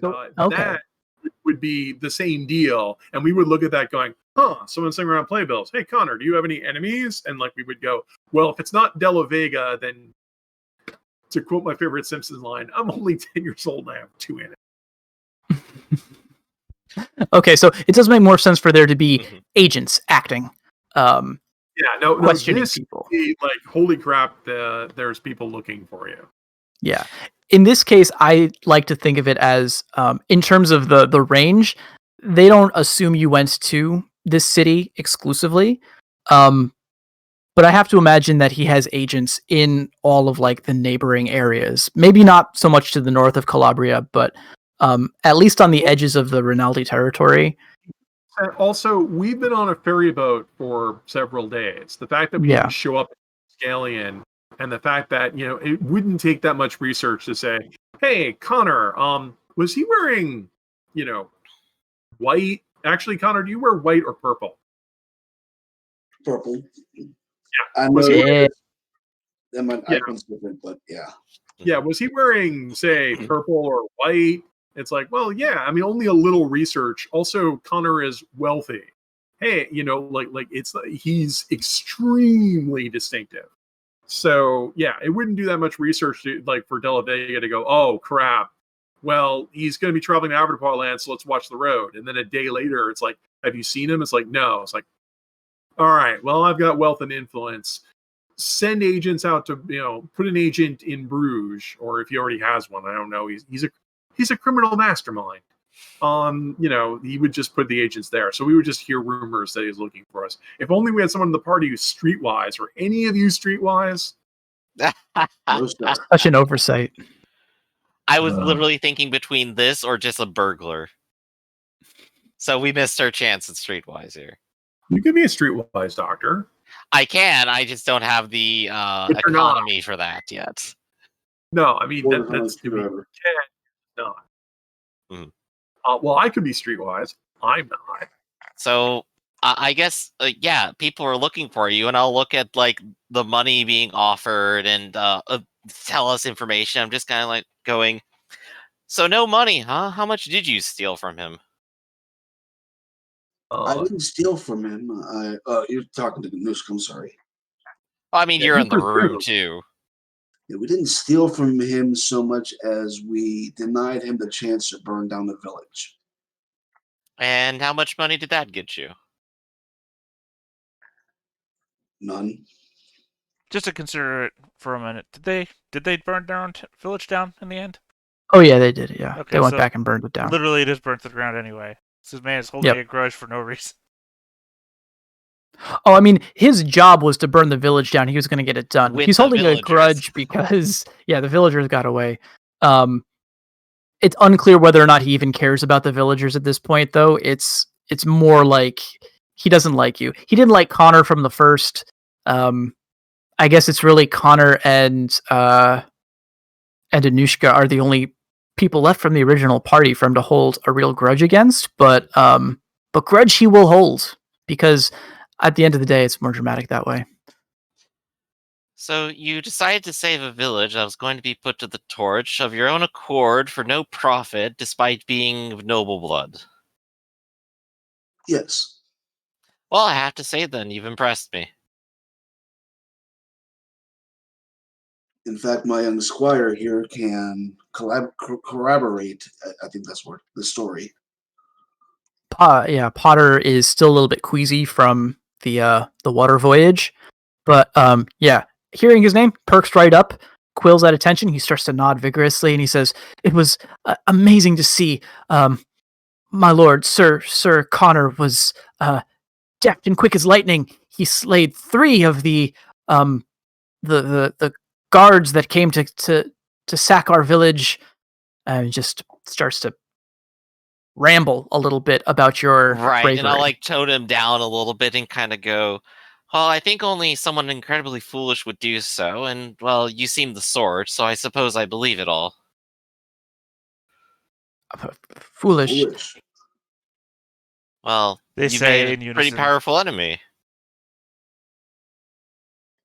And Okay. that would be the same deal. And we would look at that going, huh, someone's sitting around playbills. Hey, Connor, do you have any enemies? And like we would go, well, if it's not Della Vega, then to quote my favorite Simpsons line, I'm only 10 years old and I have 2 enemies. Okay, so it does make more sense for there to be agents acting. Questioning people. Like, holy crap, there's people looking for you. Yeah. In this case, I like to think of it as, in terms of the range, they don't assume you went to this city exclusively. But I have to imagine that he has agents in all of like the neighboring areas. Maybe not so much to the north of Calabria, but at least on the edges of the Rinaldi territory. And also, we've been on a ferry boat for several days. The fact that we didn't show up in Triskellion, and the fact that, you know, it wouldn't take that much research to say, hey, Connor, was he wearing, you know, white? Actually, Connor, do you wear white or purple? Purple. Yeah. I know my icon's different, but yeah. Yeah, was he wearing, say, purple or white? It's like, well, yeah, I mean, only a little research. Also, Connor is wealthy. Hey, you know, like he's extremely distinctive. So, yeah, it wouldn't do that much research for Della Vega to go, oh, crap. Well, he's going to be traveling to Avatar land, so let's watch the road. And then a day later, it's like, have you seen him? It's like, no. It's like, all right, well, I've got wealth and influence. Send agents out to, you know, put an agent in Bruges, or if he already has one, I don't know. He's a criminal mastermind. You know, he would just put the agents there. So we would just hear rumors that he's looking for us. If only we had someone in the party who's streetwise, or any of you streetwise. Such an oversight. I was literally thinking between this or just a burglar. So we missed our chance at streetwise here. You could be a streetwise doctor. I can. I just don't have the economy for that yet. No, I mean that's not. Well, I could be streetwise. I'm not. So I guess, yeah, people are looking for you, and I'll look at like the money being offered and tell us information. I'm just kind of like going, so no money, huh? How much did you steal from him? I didn't steal from him. You're talking to Nusk, I'm sorry. I mean, you're in the room too. Yeah, we didn't steal from him so much as we denied him the chance to burn down the village. And how much money did that get you? None. Just to consider it for a minute, did they burn down village down in the end? Oh yeah, they did. Yeah, okay, they went back and burned it down. Literally, it is burnt to the ground anyway. This man is holding a grudge for no reason. Oh, I mean, his job was to burn the village down. He was going to get it done. He's holding a grudge because, the villagers got away. It's unclear whether or not he even cares about the villagers at this point, though. It's more like he doesn't like you. He didn't like Connor from the first. I guess it's really Connor and Anushka are the only people left from the original party for him to hold a real grudge against. But grudge he will hold, because at the end of the day, it's more dramatic that way. So you decided to save a village that was going to be put to the torch of your own accord for no profit, despite being of noble blood. Yes. Well, I have to say then, you've impressed me. In fact, my young squire here can corroborate, I think that's the story. Potter is still a little bit queasy from the water voyage, but hearing his name perks right up, quills at attention. He starts to nod vigorously, and he says, "It was amazing to see, my lord, Sir Connor was deft and quick as lightning. He slayed 3 of the guards that came to sack our village," and just starts to ramble a little bit about your bravery. And I'll like tone him down a little bit and kind of go, well, I think only someone incredibly foolish would do so, and, well, you seem the sort, so I suppose I believe it all. Foolish. Well, they say in a pretty powerful enemy.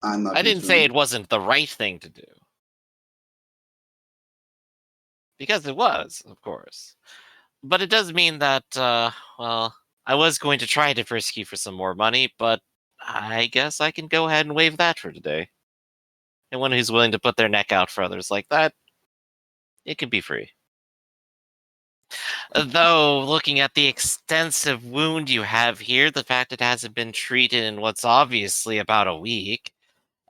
I didn't say it wasn't the right thing to do. Because it was, of course. But it does mean that, well, I was going to try to frisk you for some more money, but I guess I can go ahead and waive that for today. Anyone who's willing to put their neck out for others like that, it can be free. Though, looking at the extensive wound you have here, the fact it hasn't been treated in what's obviously about a week,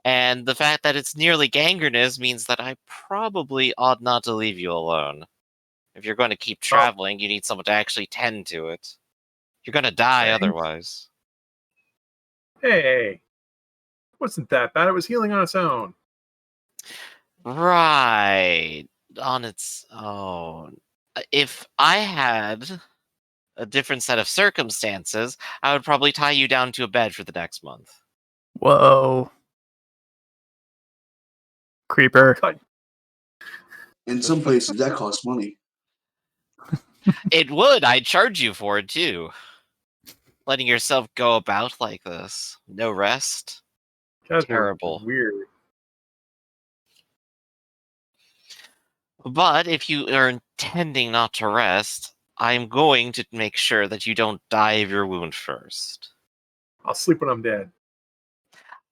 and the fact that it's nearly gangrenous means that I probably ought not to leave you alone. If you're going to keep traveling, you need someone to actually tend to it. You're going to die Thanks. otherwise. Hey, wasn't that bad? It was healing on its own. Right. On its own. If I had a different set of circumstances, I would probably tie you down to a bed for the next month. Whoa. Creeper. In some places, that costs money. It would. I'd charge you for it, too. Letting yourself go about like this. No rest. Guys are Terrible. weird. But if you are intending not to rest, I'm going to make sure that you don't die of your wound first. I'll sleep when I'm dead.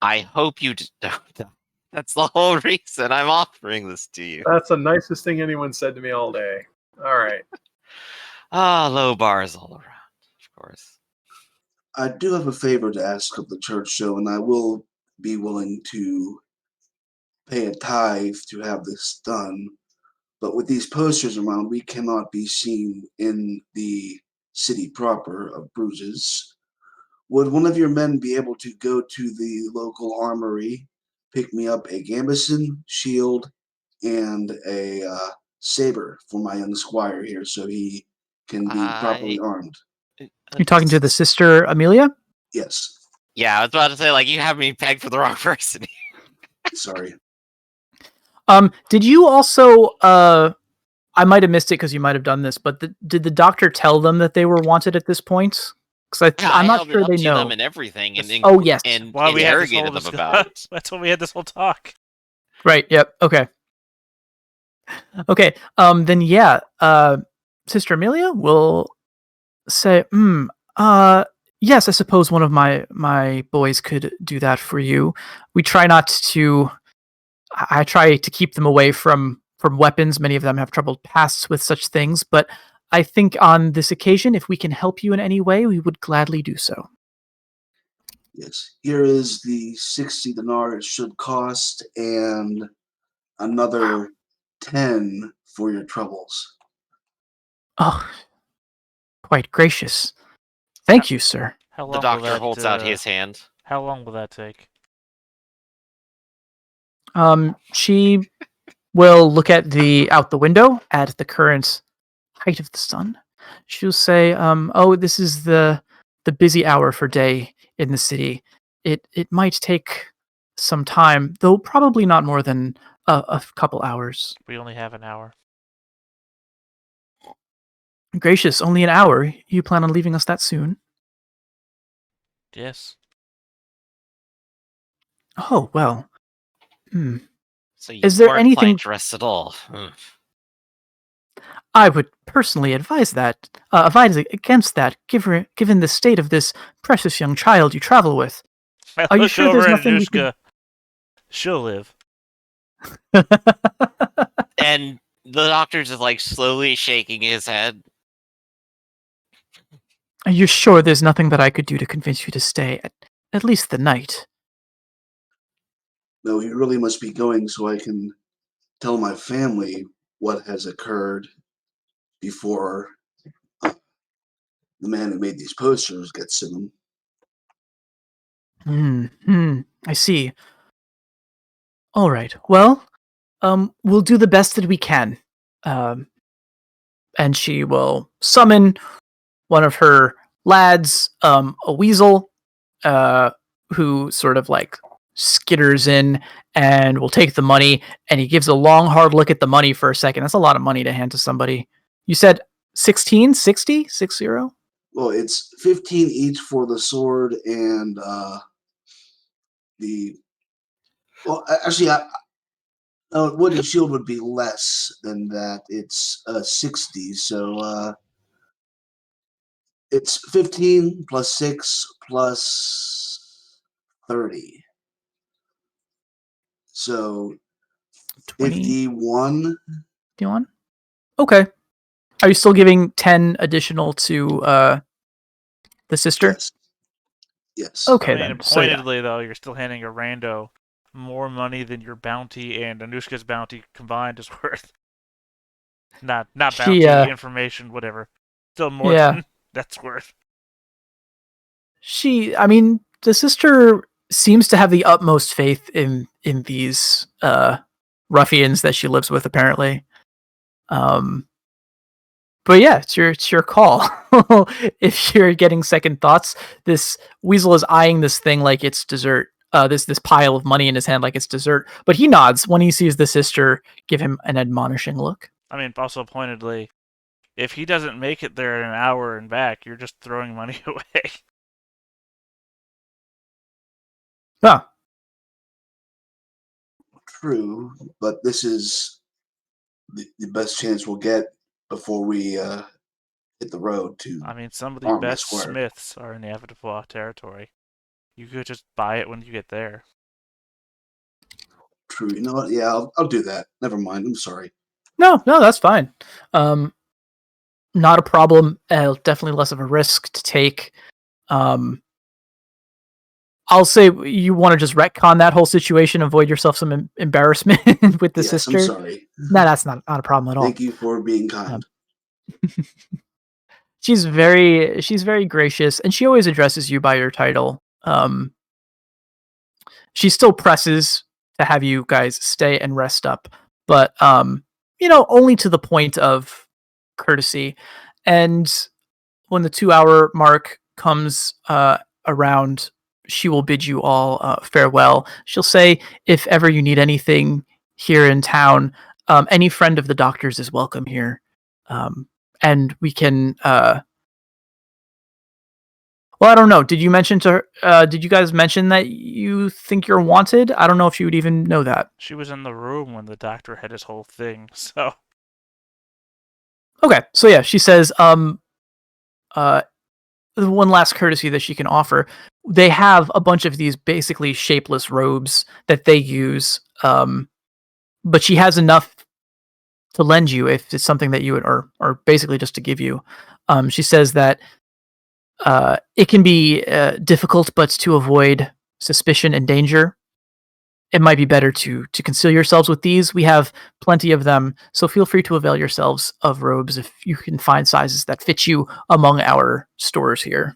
I hope you don't. That's the whole reason I'm offering this to you. That's the nicest thing anyone said to me all day. All right. Low bars all around, of course. I do have a favor to ask of the church, though, and I will be willing to pay a tithe to have this done. But with these posters around, we cannot be seen in the city proper of Bruges. Would one of your men be able to go to the local armory, pick me up a gambeson, shield, and a saber for my young squire here so he can be properly armed? You're talking to the sister Amelia? Yes. Yeah, I was about to say, like, you have me pegged for the wrong person. Sorry. Did you also I might have missed it because you might have done this, but did the doctor tell them that they were wanted at this point? Because I'm not sure they know. Them and everything, and oh yes, and Why we had this interrogated whole them about it. That's when we had this whole talk. Right. Yep. Okay. Okay. Then yeah. Sister Amelia will say, yes, I suppose one of my boys could do that for you. We try not to. I try to keep them away from weapons. Many of them have troubled pasts with such things, but I think on this occasion, if we can help you in any way, we would gladly do so. Yes. Here is the 60 dinar it should cost, and another 10 for your troubles. Oh, quite gracious. Thank you, sir. How long The will doctor that, holds out his hand. How long will that take? She will look at out the window at the current height of the sun. She'll say, oh, this is the busy hour for day in the city. It might take some time, though probably not more than a couple hours. We only have an hour. Gracious, only an hour? You plan on leaving us that soon? Yes. Oh, well. So you Is there weren't anything planning to rest at all? I would personally advise against that, given the state of this precious young child you travel with. Are you sure there's nothing we can... She'll live. And the doctor's just like slowly shaking his head. Are you sure there's nothing that I could do to convince you to stay at least the night? No, he really must be going so I can tell my family what has occurred before the man who made these posters gets to them. I see. All right. Well, we'll do the best that we can. And she will summon one of her lads, a weasel, who sort of like skitters in and will take the money, and he gives a long, hard look at the money for a second. That's a lot of money to hand to somebody. You said 16, 60, 60? Well, it's 15 each for the sword and the... Well, actually, Wooden shield would be less than that. It's 60, so it's 15 plus 6 plus 30. So 20. 51. 51? Okay. Are you still giving 10 additional to the sister? Yes. Yes. Okay, I mean, then. So, yeah. pointedly, though, you're still handing a rando more money than your bounty and Anushka's bounty combined is worth. Not bounty, She, information, whatever. Still more Yeah. than that's worth. I mean, the sister seems to have the utmost faith in these ruffians that she lives with, apparently. But yeah, it's your call. If you're getting second thoughts, this weasel is eyeing this thing like it's dessert. This pile of money in his hand like it's dessert. But he nods when he sees the sister give him an admonishing look. I mean, also pointedly, if he doesn't make it there in an hour and back, you're just throwing money away. Ah, True, but this is the best chance we'll get before we hit the road to. I mean, some of the Army best Square. smiths are in the Avatar territory. You could just buy it when you get there. True. You know what? Yeah, I'll do that. Never mind. I'm sorry. no, that's fine. Not a problem. Definitely less of a risk to take. I'll say you want to just retcon that whole situation, avoid yourself some embarrassment with the Yes, sister. I'm sorry. No, that's not a problem at all. Thank you for being kind. She's very gracious, and she always addresses you by your title. She still presses to have you guys stay and rest up, but only to the point of courtesy. And when the 2-hour mark comes around, she will bid you all farewell. She'll say, if ever you need anything here in town, any friend of the doctor's is welcome here. And we can well, I don't know. Did you mention to her, did you guys mention that you think you're wanted? I don't know if you would even know that. She was in the room when the doctor had his whole thing, so. Okay, so yeah, she says, the one last courtesy that she can offer. They have a bunch of these basically shapeless robes that they use, but she has enough to lend you if it's something that you would, or basically just to give you. She says that it can be difficult, but to avoid suspicion and danger, it might be better to conceal yourselves with these. We have plenty of them, so feel free to avail yourselves of robes if you can find sizes that fit you among our stores here.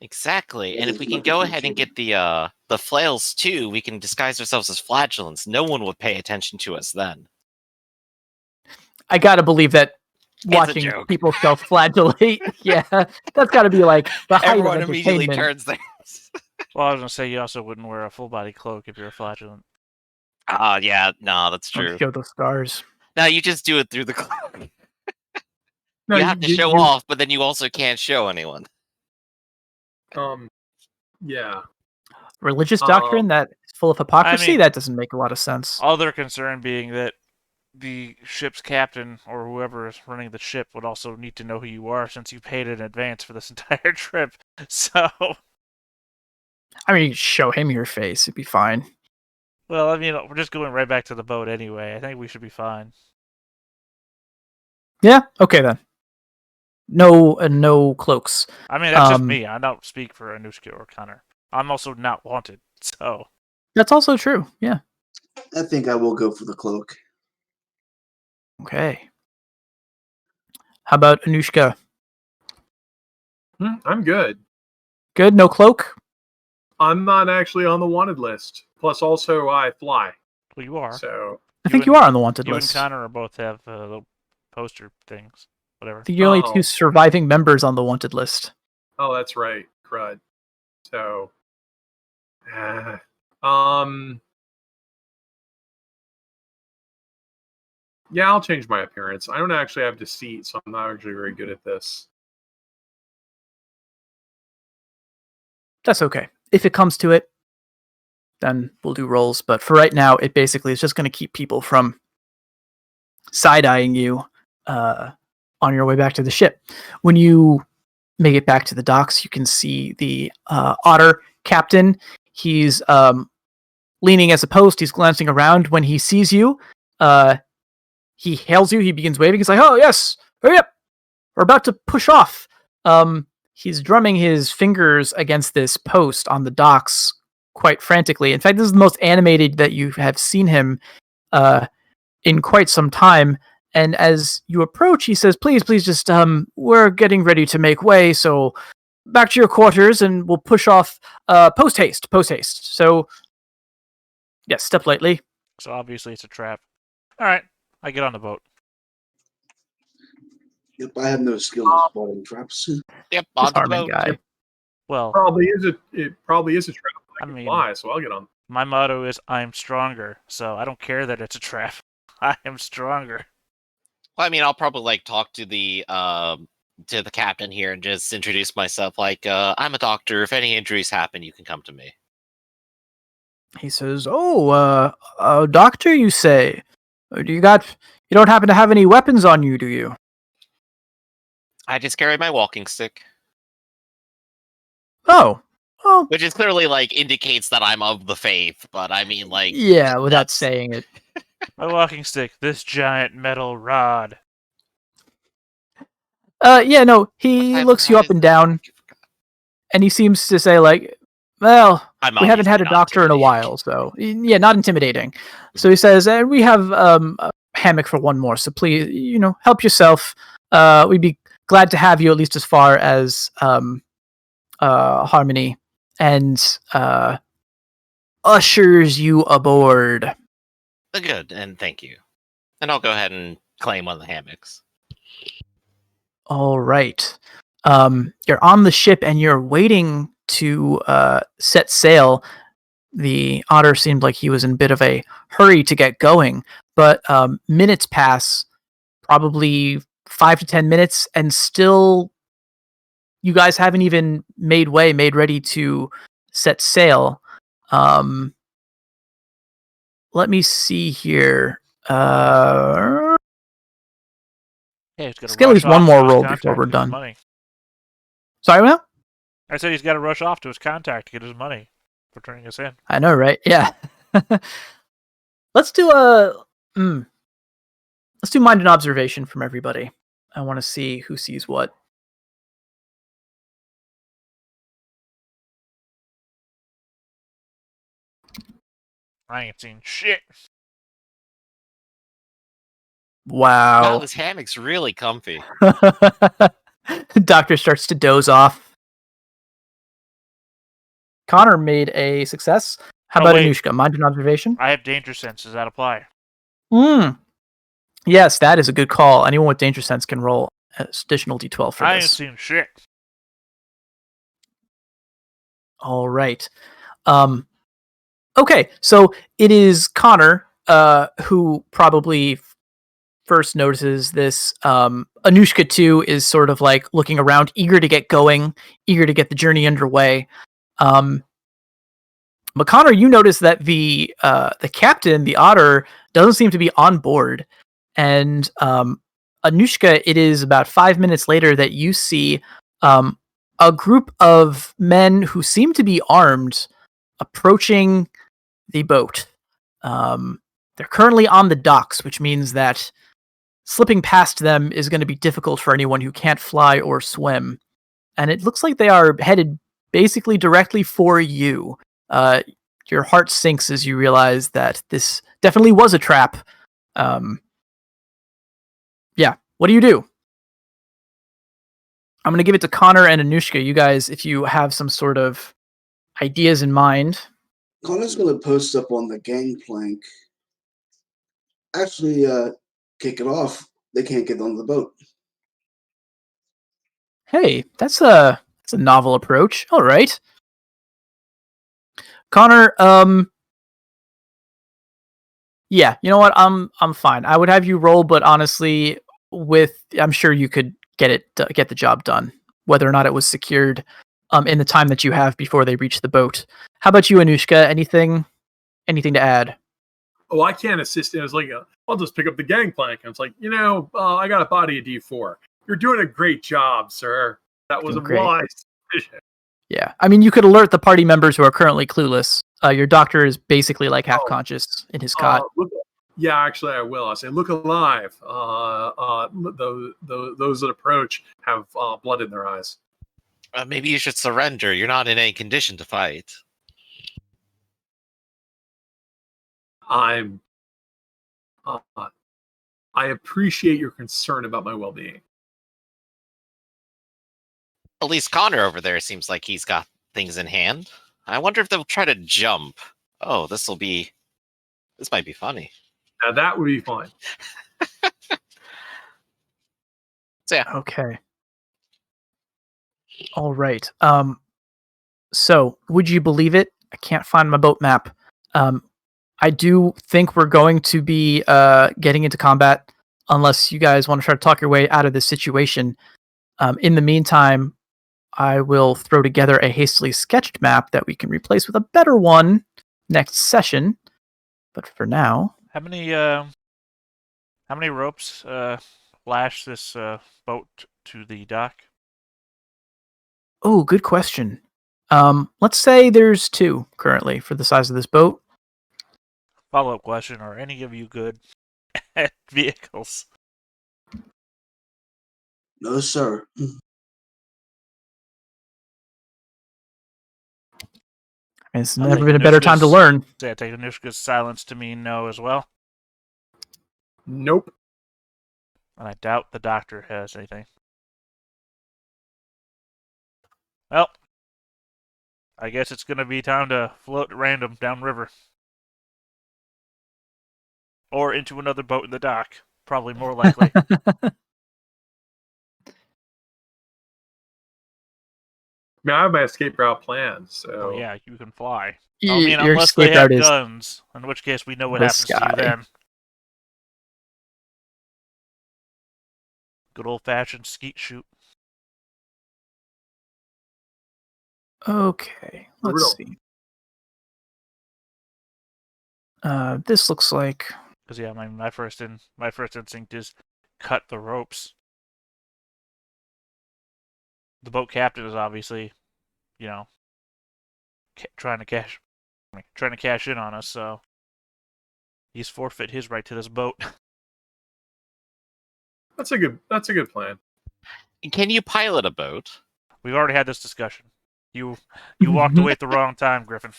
Exactly. And if we can go ahead and get the flails too, we can disguise ourselves as flagellants. No one would pay attention to us then. I gotta believe that It's a watching joke. people self-flagellate, yeah, that's gotta be like the height Everyone of immediately entertainment. turns there. Well, I was gonna say you also wouldn't wear a full body cloak if you're a flagellant. Yeah, no, that's Don't true. show those stars. No, you just do it through the cloak. No, You have to show off, but then you also can't show anyone. Yeah. Religious doctrine that is full of hypocrisy? mean- That doesn't make a lot of sense. Other concern being that the ship's captain or whoever is running the ship would also need to know who you are since you paid in advance for this entire trip. So, I mean, you could show him your face; it'd be fine. well, I mean, we're just going right back to the boat anyway. I think we should be fine. Yeah. Okay then. No cloaks. I mean, that's just me. I don't speak for Anushka or Connor. I'm also not wanted, so. That's also true. Yeah. I think I will go for the cloak. Okay. How about Anushka? I'm good. Good. No cloak. I'm not actually on the wanted list. Plus, also, I fly. Well, you are. So, I think you are on the wanted You list. and Connor both have little poster things. Whatever. I think you're only Oh. 2 surviving members on the wanted list. oh, that's right. Crud. So, yeah, I'll change my appearance. I don't actually have deceit, so I'm not actually very good at this. That's okay. If it comes to it, then we'll do rolls. But for right now, it basically is just going to keep people from side-eyeing you on your way back to the ship. When you make it back to the docks, you can see the otter captain. He's leaning as a post. He's glancing around. When he sees you, he hails you. He begins waving. He's like, "Oh, yes, hurry up. We're about to push off." He's drumming his fingers against this post on the docks quite frantically. In fact, this is the most animated that you have seen him in quite some time. And as you approach, he says, please, just, we're getting ready to make way, so back to your quarters, and we'll push off post haste. So, yes, step lightly. So obviously it's a trap. All right, I get on the boat. Yep, I have no skill in spotting traps. Yep, on the Disarming boat. guy. Well, It probably is a trap. I I can mean- fly, so I'll get on. my motto is I'm stronger, so I don't care that it's a trap. I am stronger. Well, I mean, I'll probably like talk to the captain here and just introduce myself. Like, I'm a doctor. If any injuries happen, you can come to me. He says, doctor, you say? You don't happen to have any weapons on you, do you? I just carry my walking stick, Oh, well, which is clearly like indicates that I'm of the faith. But I mean, like, yeah, without that's- saying it. My walking stick, this giant metal rod. Yeah, no, what he type of looks you rod up is and that? down, and he seems to say, like, well, I'm we haven't had a obviously not doctor in a intimidating. while, so yeah, not intimidating. So he says, and we have a hammock for one more, so please, help yourself. We'd be glad to have you at least as far as Harmony, and ushers you aboard. Good, and thank you. And I'll go ahead and claim one of the hammocks. All right. You're on the ship and you're waiting to set sail. The otter seemed like he was in a bit of a hurry to get going, but minutes pass, probably 5 to 10 minutes, and still you guys haven't even made ready to set sail. Let me see here. Yeah, he's got Let's get at least one more roll before we're done. Money. Sorry, Will? I said he's got to rush off to his contact to get his money for turning us in. I know, right? Yeah. Let's do mind and observation from everybody. I want to see who sees what. I ain't seen shit. Wow, Wow. this hammock's really comfy. Doctor starts to doze off. Connor made a success. How Oh, about wait. Anushka? Mind and observation? I have danger sense. Does that apply? Yes, that is a good call. Anyone with danger sense can roll an additional d12 for I ain't this. seen shit. All right. Okay, so it is Connor who probably first notices this. Anushka too is sort of like looking around, eager to get going, eager to get the journey underway. But Connor, you notice that the captain, the otter, doesn't seem to be on board. And Anushka, it is about 5 minutes later that you see a group of men who seem to be armed approaching the boat. They're currently on the docks, which means that slipping past them is going to be difficult for anyone who can't fly or swim. And it looks like they are headed basically directly for you. Your heart sinks as you realize that this definitely was a trap. Yeah, what do you do? I'm going to give it to Connor and Anushka. You guys, if you have some sort of ideas in mind. Connor's going to post up on the gangplank. Actually, kick it off. They can't get on the boat. Hey, that's a novel approach. All right. Connor, yeah, you know what? I'm fine. I would have you roll, but honestly, I'm sure you could get the job done. Whether or not it was secured in the time that you have before they reach the boat. How about you, Anushka? Anything to add? Oh, I can't assist. It was like, I'll just pick up the gangplank. And it's like, I got a body of D4. You're doing a great job, sir. That was a Doing great. wise decision. Yeah, I mean, you could alert the party members who are currently clueless. Your doctor is basically like half conscious in his cot. Yeah, actually, I will. I say, look alive. Those that approach have blood in their eyes. Maybe you should surrender. You're not in any condition to fight. I appreciate your concern about my well-being. At least Connor over there seems like he's got things in hand. I wonder if they'll try to jump. Oh, this might be funny. Now that would be fun. So yeah. Okay. All right. So would you believe it? I can't find my boat map. I do think we're going to be getting into combat unless you guys want to try to talk your way out of this situation. In the meantime, I will throw together a hastily sketched map that we can replace with a better one next session. But for now, How many ropes lash this boat to the dock? oh, good question. Let's say there's 2 currently for the size of this boat. Follow-up question: are any of you good at vehicles? No, sir. It's I never think been a better time to Anushka's- learn. I take Anushka's silence to mean no as well, Nope. and I doubt the doctor has anything. Well, I guess it's going to be time to float at random downriver. Or into another boat in the dock. Probably more likely. I mean, I have my escape route planned, so Oh yeah, you can fly. I Your mean, unless they escape have route is guns, in which case we know what the happens to sky. you then. Good old-fashioned skeet shoot. Okay, let's Brutal. see. This looks like Because yeah, my first instinct is cut the ropes. The boat captain is obviously, trying to cash in on us. So he's forfeit his right to this boat. that's a good plan. Can you pilot a boat? We've already had this discussion. You walked away at the wrong time, Griffin.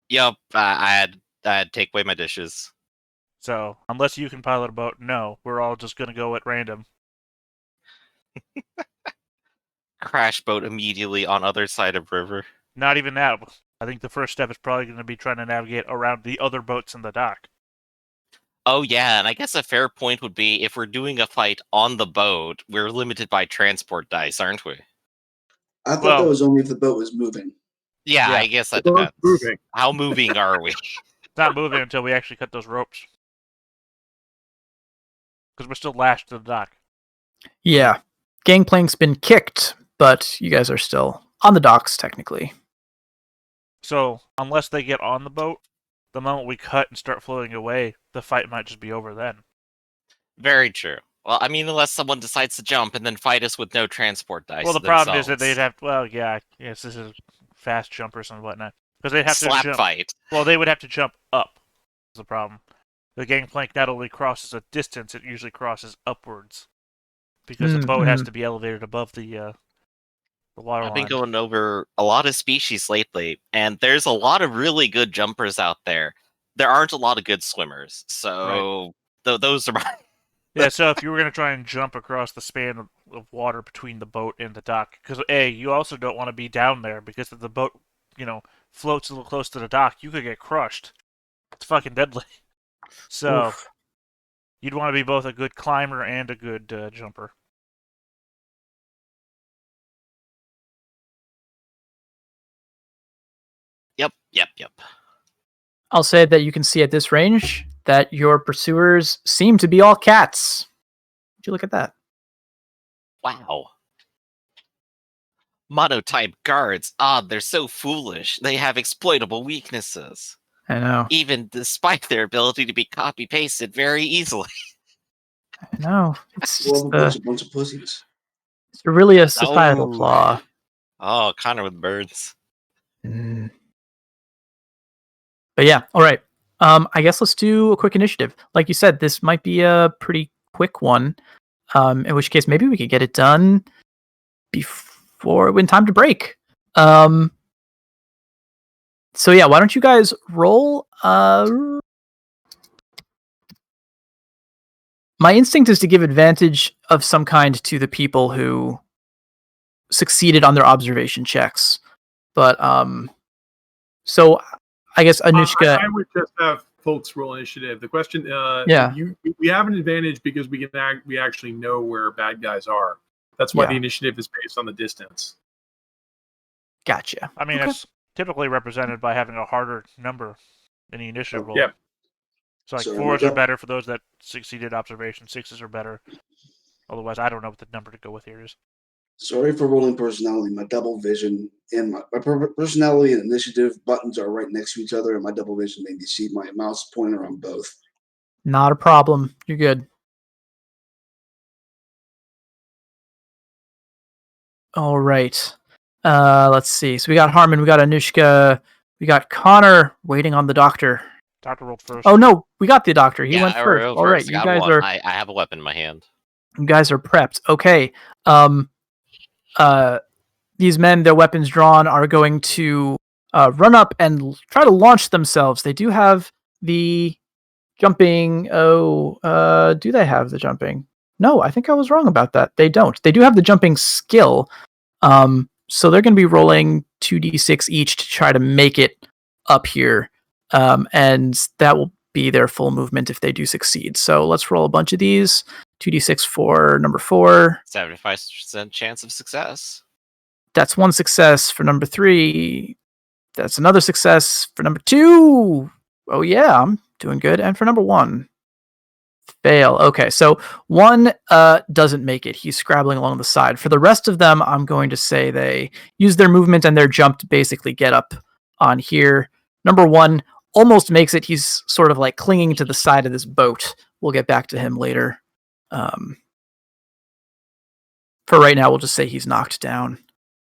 Yep, I had to take away my dishes. So unless you can pilot a boat, no, we're all just gonna go at random. Crash boat immediately on other side of river. Not even that. I think the first step is probably going to be trying to navigate around the other boats in the dock. Oh yeah, and I guess a fair point would be if we're doing a fight on the boat, we're limited by transport dice, aren't we? I thought Well- that was only if the boat was moving. Yeah, Yeah. I guess that Boat depends. moving. How moving are we? It's not moving until we actually cut those ropes. Because we're still lashed to the dock. yeah, gangplank's been kicked, but you guys are still on the docks technically. So unless they get on the boat, the moment we cut and start floating away, the fight might just be over then. Very true. Well, I mean, unless someone decides to jump and then fight us with no transport dice. Well, the problem is that themselves. they'd have. Well, yeah, yes, this is fast jumpers and whatnot. Because they'd have slap to jump. fight. Well, they would have to jump up. Is the problem. The gangplank not only crosses a distance, it usually crosses upwards. Because the boat has to be elevated above the water I've been line. going over a lot of species lately, and there's a lot of really good jumpers out there. There aren't a lot of good swimmers, so those are my. Yeah, so if you were going to try and jump across the span of water between the boat and the dock, because you also don't want to be down there, because if the boat, floats a little close to the dock, you could get crushed. It's fucking deadly. So Oof. you'd want to be both a good climber and a good jumper. Yep. I'll say that you can see at this range that your pursuers seem to be all cats. Would you look at that? Wow. Monotype guards. They're so foolish. They have exploitable weaknesses. I know. Even despite their ability to be copy-pasted very easily. I know. It's Well, just a bunch of pussies. it's really a societal Oh. flaw. Oh, Connor with birds. Mm. But yeah, all right. I guess let's do a quick initiative. Like you said, this might be a pretty quick one. In which case, maybe we could get it done before when time to break. So yeah, why don't you guys roll? My instinct is to give advantage of some kind to the people who succeeded on their observation checks. But so I guess Anushka. I would just have folks roll initiative. The question, Yeah. we have an advantage because we actually know where bad guys are. That's why Yeah. the initiative is based on the distance. Gotcha. I mean, Okay. it's typically represented by having a harder number in the initiative roll. Yeah. So, like, So 4s we are go- better for those that succeeded observation, 6s are better. Otherwise, I don't know what the number to go with here is. Sorry for rolling personality. My double vision and my personality and initiative buttons are right next to each other, and my double vision made me see my mouse pointer on both. Not a problem. You're good. All right. Let's see. So we got Harmon, we got Anushka, we got Connor waiting on the doctor. Doctor rolled first. Oh no, we got the doctor. He Yeah, went I first. rolled All right, first. you guys are I have a weapon in my hand. prepped. Okay. These men, their weapons drawn, are going to run up and try to launch themselves. They do have the jumping. Do they have the jumping? No, I think I was wrong about that. They don't. They do have the jumping skill. So they're going to be rolling 2d6 each to try to make it up here. And that will be their full movement if they do succeed. So let's roll a bunch of these. 2d6 for number 4. 75% chance of success. That's one success for number 3. That's another success for number 2. Oh yeah, I'm doing good. And for number 1. Fail. Okay, so 1 doesn't make it. He's scrabbling along the side. For the rest of them, I'm going to say they use their movement and their jump to basically get up on here. Number 1 almost makes it. He's sort of like clinging to the side of this boat. We'll get back to him later. For right now, we'll just say he's knocked down.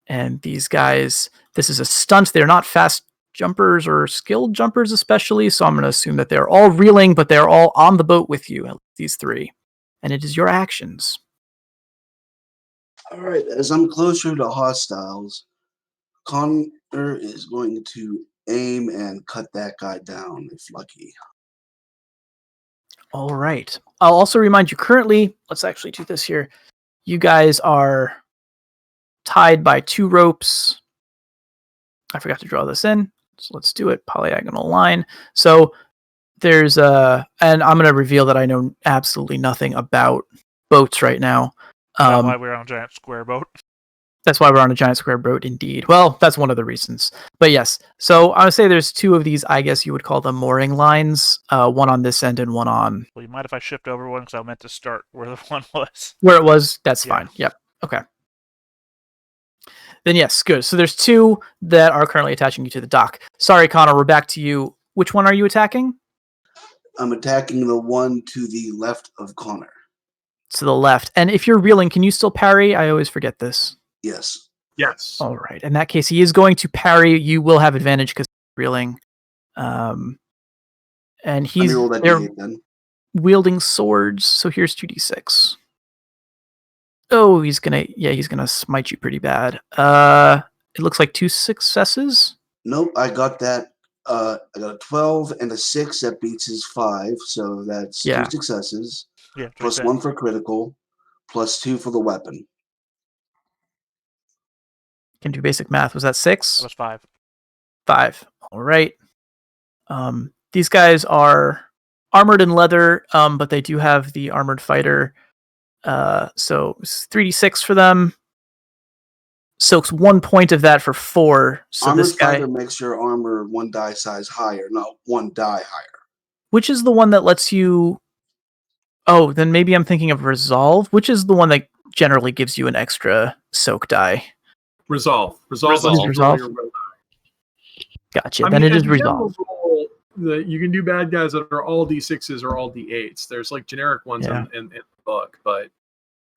And these guys, this is a stunt. They're not fast jumpers or skilled jumpers especially, so I'm going to assume that they're all reeling, but they're all on the boat with you, these 3. And it is your actions. All right, as I'm closer to hostiles, Connor is going to aim and cut that guy down if lucky. All right. I'll also remind you currently, let's actually do this here. You guys are tied by 2 ropes. I forgot to draw this in. So let's do it. Polyagonal line. So there's and I'm going to reveal that I know absolutely nothing about boats right now. That's why we're on a giant square boat. That's why we're on a giant square boat, indeed. Well, that's one of the reasons. But yes, so I would say there's 2 of these, I guess you would call them mooring lines, one on this end and one on... Well, you mind if I shift over one? Because I meant to start where the one was. Where it was, that's Yeah. fine. Yep. Okay. Then yes, good. So there's 2 that are currently attaching you to the dock. Sorry, Connor, we're back to you. Which one are you attacking? I'm attacking the one to the left of Connor. To the left. And if you're reeling, can you still parry? I always forget this. Yes. Yes. All right. In that case, he is going to parry. You will have advantage because he's reeling. And he's Roll that they're D8 then. wielding swords. So here's 2d6. Oh, he's gonna smite you pretty bad. It looks like 2 successes. Nope, I got that. I got a 12 and a 6 that beats his 5, so that's Yeah. 2 successes. Yeah, Plus just 1 for critical, plus 2 for the weapon. Can do basic math. Was that 6? that was 5. 5. All right. These guys are armored in leather, but they do have the armored fighter. So it's 3d6 for them. Soaks 1 point of that for 4. So Armored this guy, fighter makes your armor 1 die size higher, not 1 die higher. which is the one that lets you? Oh, then maybe I'm thinking of resolve. Which is the one that generally gives you an extra soak die? Resolve. Resolve. Resolve. Gotcha. Then it is as a general resolved. rule, you can do bad guys that are all D6s or all D8s. There's like generic ones Yeah. in the book, but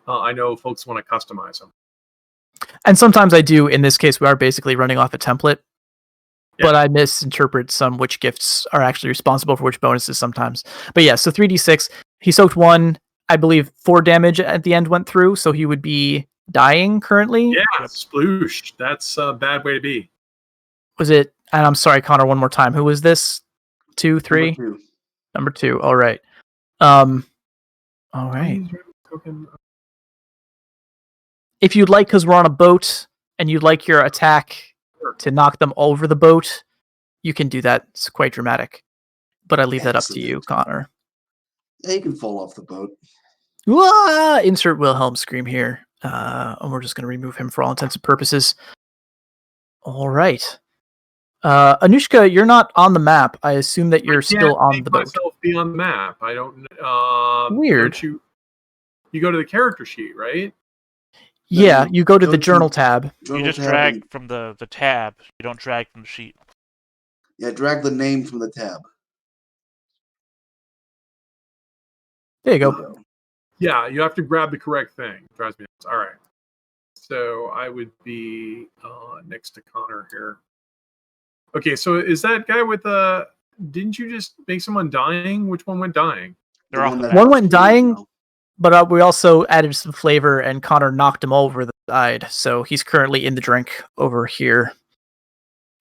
I know folks want to customize them. And sometimes I do. In this case, we are basically running off a template. Yeah. But I misinterpret some which gifts are actually responsible for which bonuses sometimes. But yeah, so 3d6. He soaked 1. I believe 4 damage at the end went through, so he would be dying currently. Yeah, sploosh. That's a bad way to be. Was it? And I'm sorry, Connor, one more time. Who was this? 2, 3? Number 2. All right. All right. If you'd like, because we're on a boat, and you'd like your attack to knock them over the boat, you can do that. It's quite dramatic. But I leave that up to you, Connor. Yeah, you can fall off the boat. Wah! Insert Wilhelm scream here. And we're just going to remove him for all intents and purposes. All right. Anushka, you're not on the map. I assume that you're still on the boat. Myself be on the map. I don't. Weird. Don't you go to the character sheet, right? Yeah, you go to the journal tab. You just drag from the tab. You don't drag from the sheet. Yeah, drag the name from the tab. There you go. Yeah, you have to grab the correct thing. Drives me nuts. All right. So I would be next to Connor here. Okay, so is that guy with the? Didn't you just make someone dying? Which one went dying? One went dying, but we also added some flavor, and Connor knocked him over the side, so he's currently in the drink over here.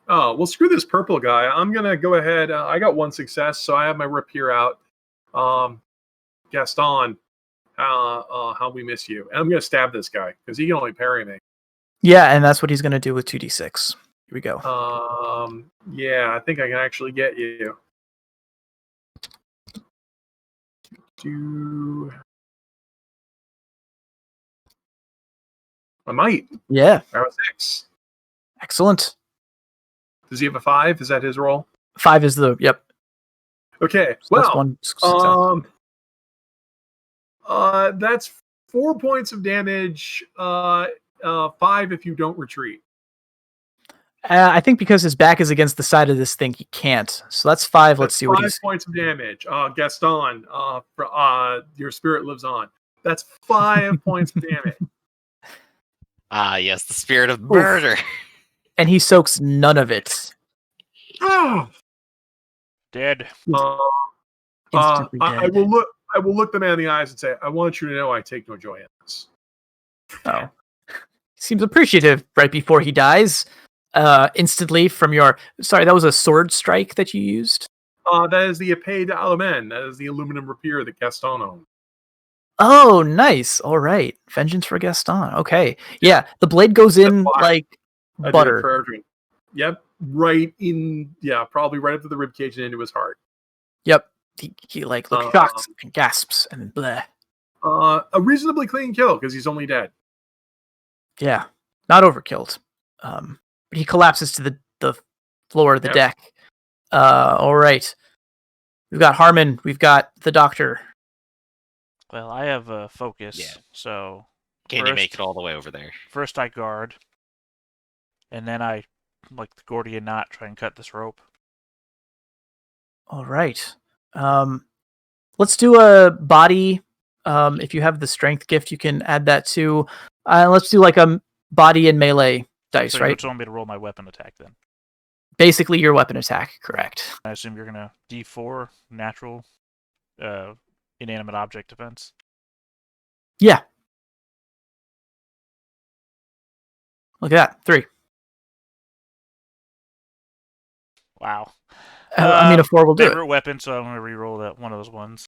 Oh, well, screw this purple guy. I'm gonna go ahead. I got 1 success, so I have my rip here out. Gaston, how we miss you. And I'm gonna stab this guy because he can only parry me. Yeah, and that's what he's gonna do with 2d6. Here we go. Yeah, I think I can actually get you. I might. Yeah. I was 6. Excellent. Does he have a 5? Is that his roll? 5 is the Okay. So well, that's 1 success. That's 4 points of damage. 5 if you don't retreat. I think because his back is against the side of this thing, he can't. So that's 5. Let's see what he's. 5 points of damage. Gaston, your spirit lives on. That's 5 points of damage. Ah, yes, the spirit of murder. And he soaks none of it. Oh. Dead. Instantly I dead. will look the man in the eyes and say, I want you to know I take no joy in this. Oh. Seems appreciative right before he dies. Instantly from your... Sorry, that was a sword strike that you used? That is the épée d'Allumen. That is the aluminum rapier that Gaston owned. Oh, nice. All right. Vengeance for Gaston. Okay. Yeah, the blade goes in like butter. Yep. Right in, probably right up to the ribcage and into his heart. Yep. He like looks shocked and gasps and then bleh. A reasonably clean kill because he's only dead. Yeah. Not overkilled. But he collapses to the floor of the deck. All right. We've got Harmon. We've got the doctor. Well, I have a focus, so... Can you make it all the way over there? First I guard, and then I, like the Gordian knot, try and cut this rope. All right. Let's do a body. If you have the strength gift, you can add that too. Let's do like a body and melee dice, so right? You just want me to roll my weapon attack then? Basically, your weapon attack, correct. I assume you're going to D4 natural inanimate object defense? Yeah. Look at that. 3. Wow. I mean, a 4 will do it. Favorite weapon, so I'm going to re-roll that one of those ones.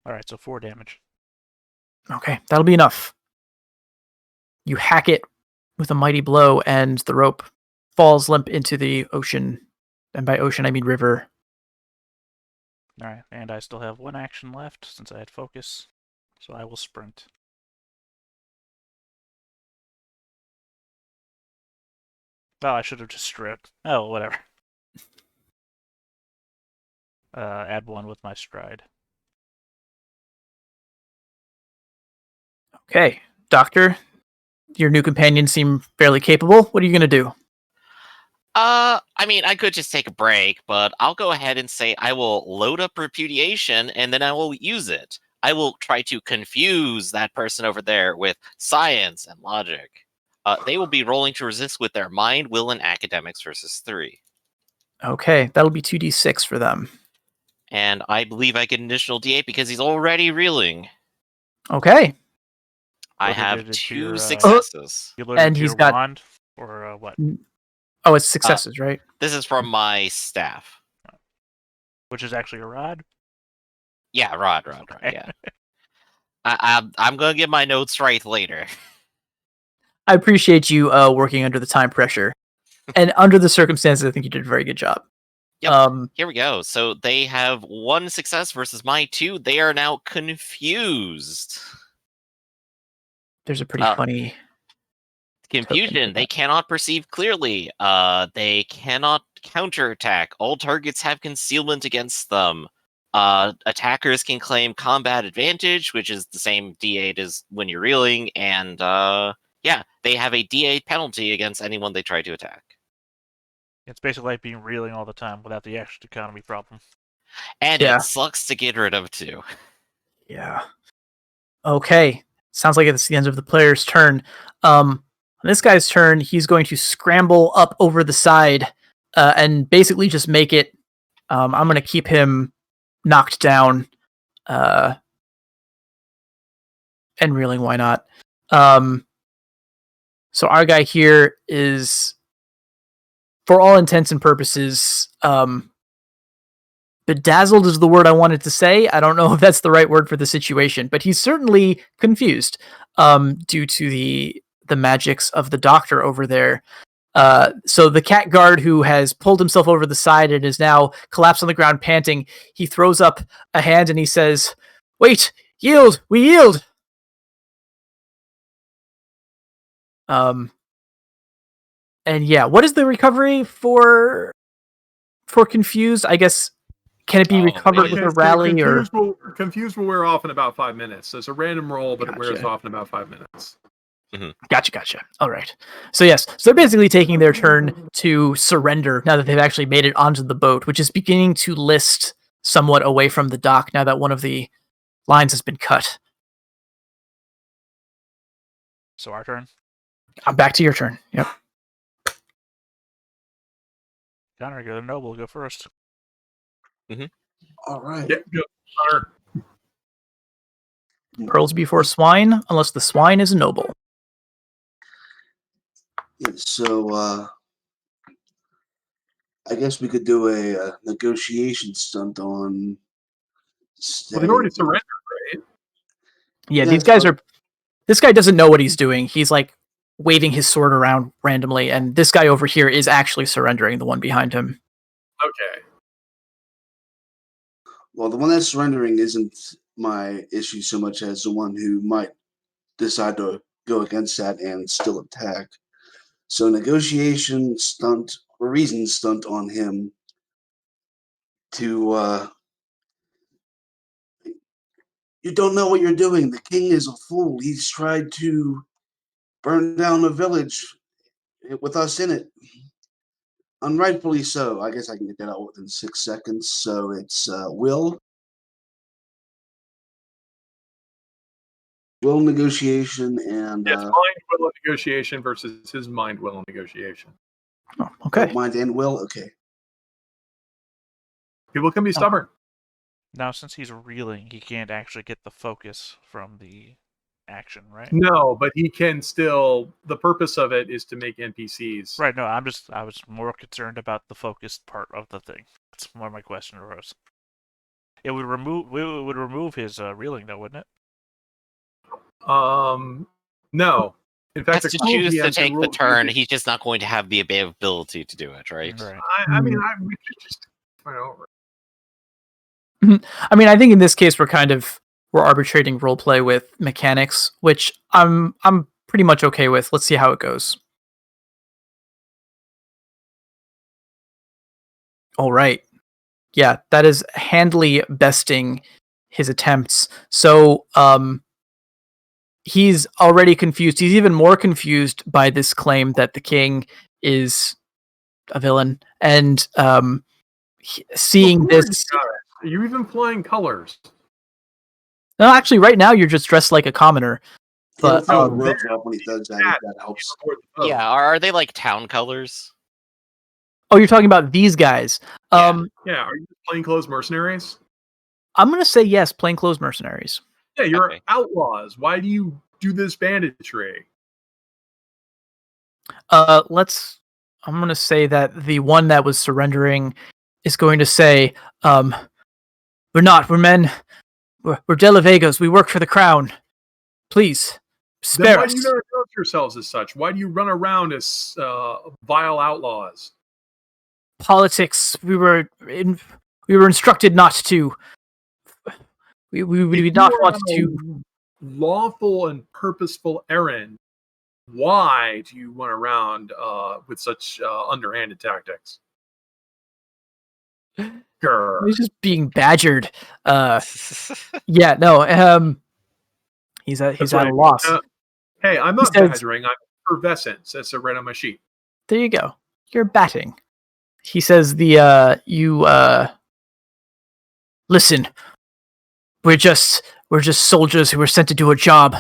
Alright, so 4 damage. Okay, that'll be enough. You hack it with a mighty blow, and the rope falls limp into the ocean. And by ocean, I mean river. Alright, and I still have 1 action left, since I had focus. So I will sprint. Oh, I should have just stripped. Oh, whatever. Add 1 with my stride. Okay, Doctor, your new companions seem fairly capable. What are you going to do? I mean, I could just take a break, but I'll go ahead and say I will load up repudiation and then I will use it. I will try to confuse that person over there with science and logic. They will be rolling to resist with their mind, will, and academics versus 3. Okay, that'll be 2d6 for them. And I believe I get an additional D8 because he's already reeling. Okay. I Loaded have it into 2 your, successes. You loaded And to he's your got- wand or what? Oh, it's successes, right? This is from my staff. Which is actually a rod. Yeah, rod, yeah. I'm going to get my notes right later. I appreciate you working under the time pressure. And under the circumstances, I think you did a very good job. Yep. Here we go. So they have 1 success versus my 2. They are now confused. There's a pretty funny Confusion. They cannot perceive clearly. They cannot counterattack. All targets have concealment against them. Attackers can claim combat advantage, which is the same D8 as when you're reeling, and yeah, they have a D8 penalty against anyone they try to attack. It's basically like being reeling all the time without the extra economy problem. And Yeah. it sucks to get rid of too. Yeah. Okay. Sounds like it's the end of the player's turn. On this guy's turn, he's going to scramble up over the side and basically just make it. I'm going to keep him knocked down and reeling. Why not? So our guy here is, for all intents and purposes, bedazzled is the word I wanted to say. I don't know if that's the right word for the situation, but he's certainly confused due to the magics of the doctor over there. So the cat guard, who has pulled himself over the side and is now collapsed on the ground panting, he throws up a hand and he says, "Wait, yield, we yield." And yeah, what is the recovery for confused? I guess, can it be recovered with a rally or confused will wear off in about 5 minutes. So it's a random roll, but it wears Gotcha. off in about 5 minutes. Mm-hmm. Gotcha. All right. So yes, so they're basically taking their turn to surrender now that they've actually made it onto the boat, which is beginning to list somewhat away from the dock now that one of the lines has been cut. So our turn. I'm back to your turn. Yep. Connor, go noble. Go first. All right. Yeah, go, Connor. Pearls before swine, unless the swine is noble. Yeah, so I guess we could do a negotiation stunt on. Well, they've already surrendered, right? Yeah, Yeah, these guys so- are. This guy doesn't know what he's doing. He's like waving his sword around randomly, and this guy over here is actually surrendering. The one behind him. Okay. Well, the one that's surrendering isn't my issue so much as the one who might decide to go against that and still attack. So negotiation stunt or reason stunt on him to you don't know what you're doing. The king is a fool. He's tried to burn down a village with us in it. Unrightfully so. I guess I can get that out within 6 seconds. So it's will negotiation and It's mind will negotiation versus his mind will negotiation. Oh, okay. mind and will. Okay. People can be stubborn. Now, since he's reeling, he can't actually get the focus from the action, right? No, but he can still. The purpose of it is to make NPCs. Right. No, I was more concerned about the focused part of the thing. That's where my question arose. It would remove his reeling, though, wouldn't it? No. In fact, Has the to choose cruelty to has take the rule- turn. He's just not going to have the ability to do it, right? Right. I mean, we could just turn it over. I mean, I think in this case we're arbitrating roleplay with mechanics, which I'm pretty much okay with. Let's see how it goes. All right. Yeah, that is handily besting his attempts. So, he's already confused. He's even more confused by this claim that the king is a villain, and seeing Well, who are this. you guys? Are you even flying colors? No, actually, right now you're just dressed like a commoner. He'll But throw no, robes up when he does that. If that helps. Yeah, are they like town colors? oh, you're talking about these guys. Yeah. Yeah, are you plainclothes mercenaries? I'm gonna say yes, plainclothes mercenaries. Yeah, you're Okay. outlaws. Why do you do this banditry? I'm gonna say that the one that was surrendering is going to say, we're not, we're men, we're De La Vegas, we work for the crown. Please, Then spare why us. do you not announce yourselves as such? Why do you run around as vile outlaws? Politics, we were instructed not to. We If did not you are want on to. a lawful and purposeful errand, why do you run around with such underhanded tactics? Grr. He's just being badgered. Yeah, no. He's at That's a what I mean. loss. Hey, I'm He not says- badgering. I'm effervescent. Says so right on my sheet. There you go. You're batting. He says listen, we're just soldiers who were sent to do a job.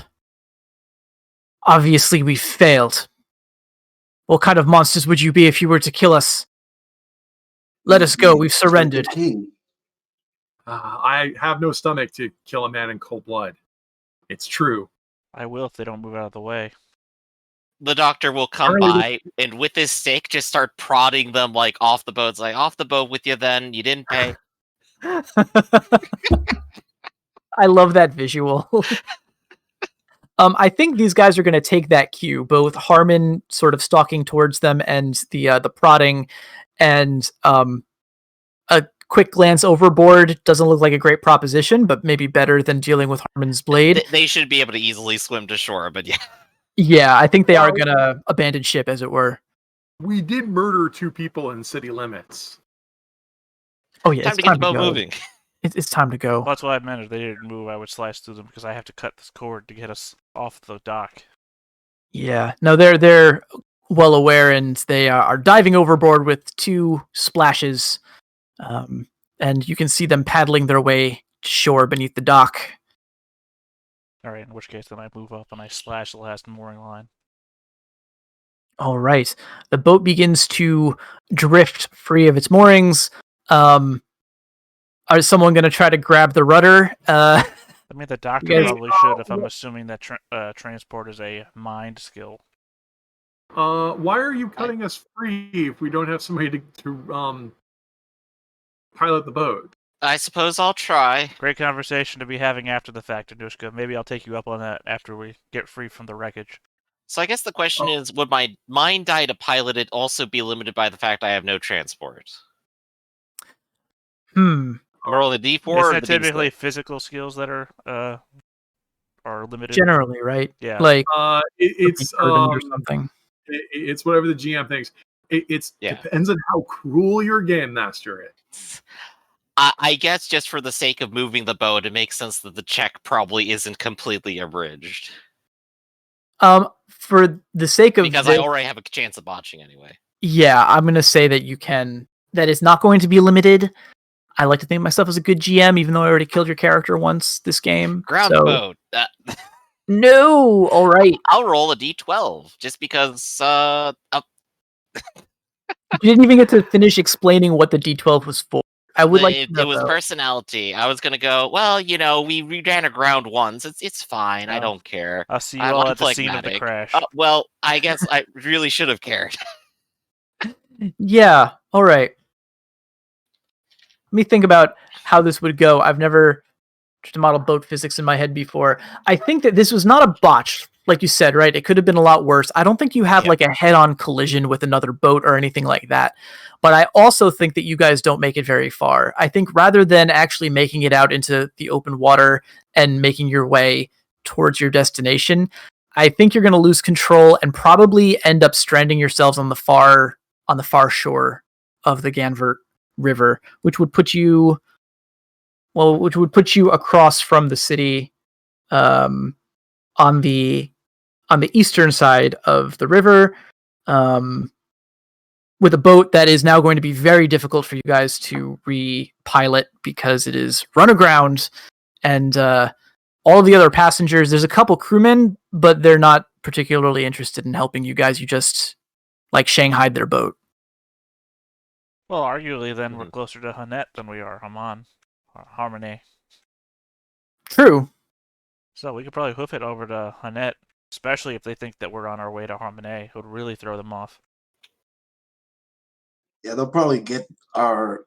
Obviously we failed. What kind of monsters would you be if you were to kill us? Let us go, we've surrendered. King. I have no stomach to kill a man in cold blood. It's true. I will if they don't move out of the way. The doctor will come by and with his stick just start prodding them like off the boat. It's like, off the boat with you then. You didn't pay. I love that visual. I think these guys are going to take that cue, both Harmon sort of stalking towards them and the prodding, and a quick glance overboard doesn't look like a great proposition, but maybe better than dealing with Harmon's blade. They should be able to easily swim to shore, but yeah. Yeah, I think they are going to abandon ship, as it were. We did murder 2 people in city limits. Oh yeah, Time it's to get time the to boat go. moving. It's time to go. Well, that's what I meant. If they didn't move, I would slice through them because I have to cut this cord to get us off the dock. Yeah, no, they're well aware, and they are diving overboard with 2 splashes, and you can see them paddling their way to shore beneath the dock. All right, in which case then I move up and I slash the last mooring line. All right, the boat begins to drift free of its moorings. Is someone going to try to grab the rudder? I mean, the doctor guys- probably should if I'm assuming that transport is a mind skill. Why are you cutting us free if we don't have somebody to pilot the boat? I suppose I'll try. Great conversation to be having after the fact, Anushka. Maybe I'll take you up on that after we get free from the wreckage. So I guess the question is, would my mind die to pilot it also be limited by the fact I have no transport? Hmm. Roll a D4 or Isn't the it typically D6? physical skills that are limited? Generally, right? Yeah. Like It's burdened or something. it's whatever the GM thinks. It's Yeah. depends on how cruel your game master is. I guess just for the sake of moving the boat, it makes sense that the check probably isn't completely abridged. For the sake of Because this, I already have a chance of botching anyway. yeah, I'm going to say that you can. That is not going to be limited. I like to think of myself as a good GM, even though I already killed your character once this game. Ground so- boat. No, all right. I'll roll a D12 just because. You didn't even get to finish explaining what the D12 was for. I would like to it know, was though. personality. I was gonna go. Well, we ran aground once. It's fine. I Yeah. don't care. I'll see you I'm all at the scene of the unphlegmatic. crash. Well, I guess I really should have cared. Yeah, all right. Let me think about how this would go. I've never tried to model boat physics in my head before. I think that this was not a botch, like you said, right? It could have been a lot worse. I don't think you have Yeah. like a head-on collision with another boat or anything like that. But I also think that you guys don't make it very far. I think rather than actually making it out into the open water and making your way towards your destination, I think you're going to lose control and probably end up stranding yourselves on the far shore of the Ganvert River, which would put you across from the city, on the eastern side of the river, with a boat that is now going to be very difficult for you guys to re-pilot because it is run aground, and all the other passengers, there's a couple crewmen, but they're not particularly interested in helping you guys. You just like Shanghai'd their boat. Well, arguably, then we're closer to Hanet than we are Haman or Harmony. True. So we could probably hoof it over to Hanet, especially if they think that we're on our way to Harmony. It would really throw them off. Yeah, they'll probably get our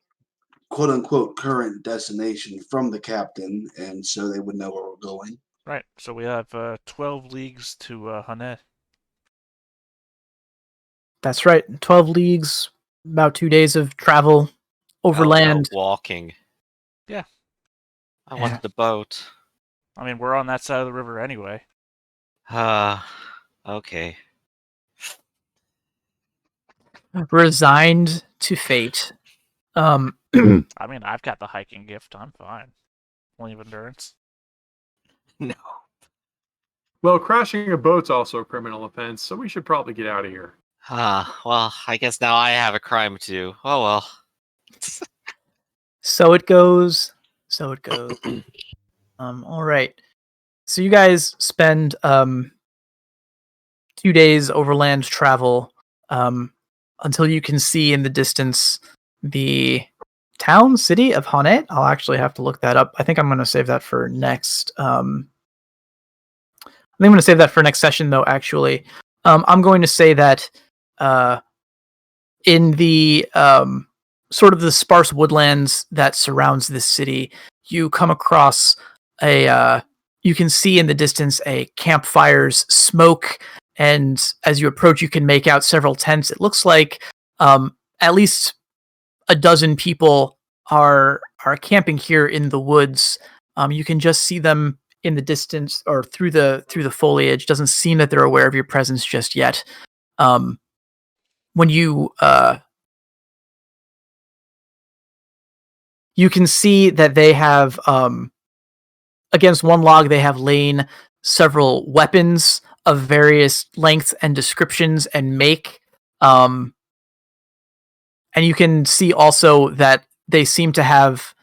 quote-unquote current destination from the captain, and so they would know where we're going. Right, so we have 12 leagues to Hanet. That's right. 12 leagues, about 2 days of travel overland. Walking. Yeah. I want the boat. I mean, we're on that side of the river anyway. Okay. Resigned to fate. I mean, I've got the hiking gift. I'm fine. Plenty of endurance. No. Well, crashing a boat's also a criminal offense, so we should probably get out of here. Well, I guess now I have a crime to do. Oh well. So it goes. So it goes. All right. So you guys spend 2 days overland travel until you can see in the distance the city of Hanet. I'll actually have to look that up. I think I'm going to save that for next. I think I'm going to save that for next session, though. Actually, I'm going to say that in the sort of the sparse woodlands that surrounds this city, you come across you can see in the distance a campfire's smoke, and as you approach, you can make out several tents. It looks like at least a dozen people are camping here in the woods. You can just see them in the distance or through the foliage. Doesn't seem that they're aware of your presence just yet. When you can see that they have against one log they have lain several weapons of various lengths and descriptions and make. And you can see also that they seem to have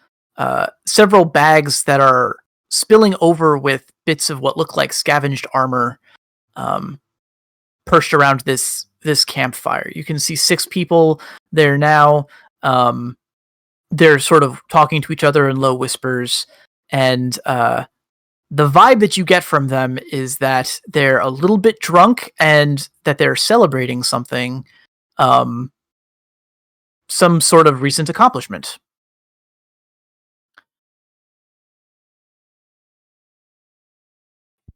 several bags that are spilling over with bits of what look like scavenged armor perched around this campfire. You can see 6 people there now. They're sort of talking to each other in low whispers, and the vibe that you get from them is that they're a little bit drunk and that they're celebrating something, some sort of recent accomplishment.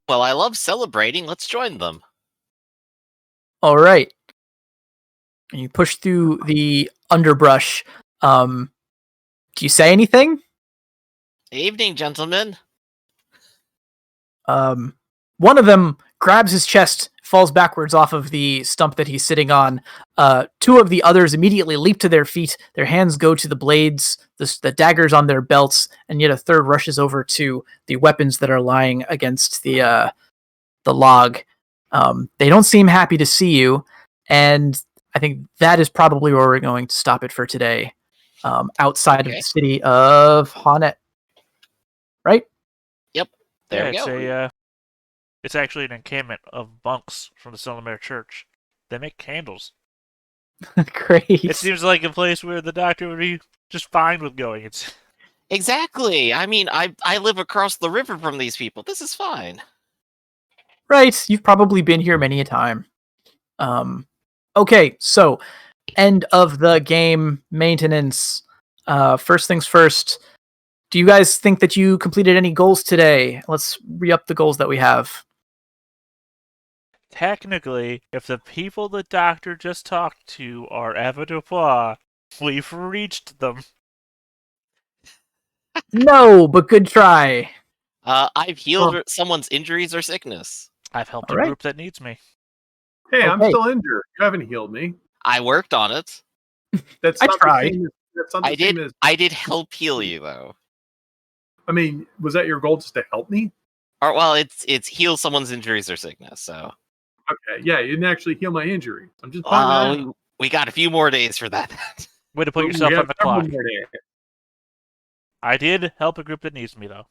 Well, I love celebrating. Let's join them. All right. And you push through the underbrush. Do you say anything? Evening, gentlemen. One of them grabs his chest, falls backwards off of the stump that he's sitting on. 2 of the others immediately leap to their feet. Their hands go to the blades, the daggers on their belts, and yet a third rushes over to the weapons that are lying against the log. They don't seem happy to see you, and I think that is probably where we're going to stop it for today. Outside of the city of Hanet. Right? Yep. There we go. It's actually an encampment of monks from the Solomere Church. They make candles. Great. It seems like a place where the doctor would be just fine with going. It's exactly. I mean, I live across the river from these people. This is fine. Right. You've probably been here many a time. Okay, so end of the game maintenance. First things first. Do you guys think that you completed any goals today? Let's re-up the goals that we have. Technically, if the people the doctor just talked to are avoirdupois, we've reached them. No, but good try. I've healed someone's injuries or sickness. I've helped a group that needs me. Hey, I'm still injured. You haven't healed me. I worked on it. That's I not tried. I did help heal you, though. I mean, was that your goal, just to help me? Or well, it's heal someone's injuries or sickness. So Okay, yeah, you didn't actually heal my injury. I'm just pointing that out. we got a few more days for that. Way to put We yourself have on the several clock. more days. I did help a group that needs me, though.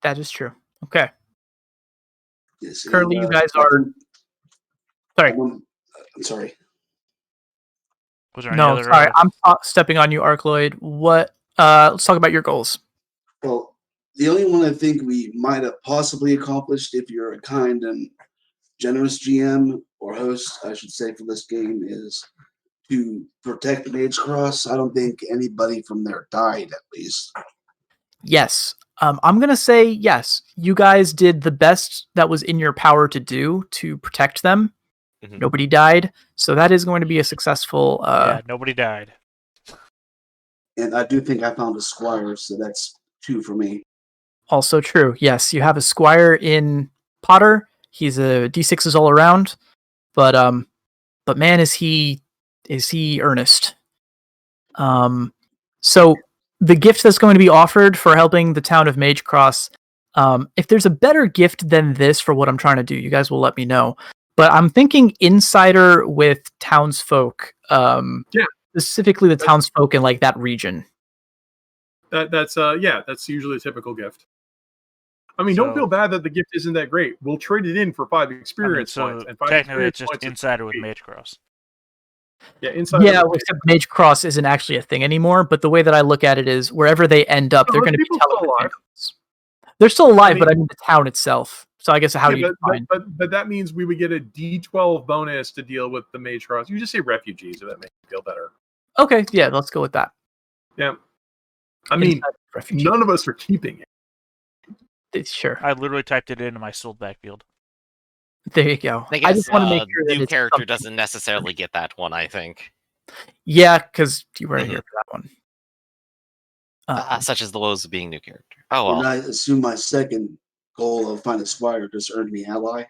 That is true. Okay. Yes, Currently, and, you guys are. Sorry. I'm sorry. Was there any No, other? sorry. I'm stepping on you, Arcloid. What? Let's talk about your goals. Well, the only one I think we might have possibly accomplished, if you're a kind and generous GM or host, I should say, for this game, is to protect Mage Cross. I don't think anybody from there died, at least. Yes. I'm going to say yes. You guys did the best that was in your power to do to protect them. Mhm. Nobody died. So that is going to be a successful. Yeah, nobody died. And I do think I found a squire, so that's 2 for me. Also true. Yes, you have a squire in Potter. He's a D6s all around. But man, is he earnest. So the gift that's going to be offered for helping the town of Mage Cross, if there's a better gift than this for what I'm trying to do, you guys will let me know. But I'm thinking insider with townsfolk, specifically the townsfolk in like that region. That's usually a typical gift. I mean, don't feel bad that the gift isn't that great. We'll trade it in for 5 experience points. And 5 technically, it's experience just insider with Mage Cross. Yeah, insider. Yeah, except Mage Cross isn't actually a thing anymore. But the way that I look at it is, wherever they end up, they're going to be telling alive. They're still alive, but I mean the town itself. So I guess how do you define? But that means we would get a D12 bonus to deal with the Mage Cross. You just say refugees, so that makes me feel better. Okay, yeah, let's go with that. Yeah, I mean, none of us are keeping it. Sure. I literally typed it into my sold back field. There you go. I just want to make sure that new character doesn't necessarily get that one. I think. Yeah, because you weren't here for that one. Such as the woes of being new character. Oh well. And I assume my second goal of find a squire just earned me ally.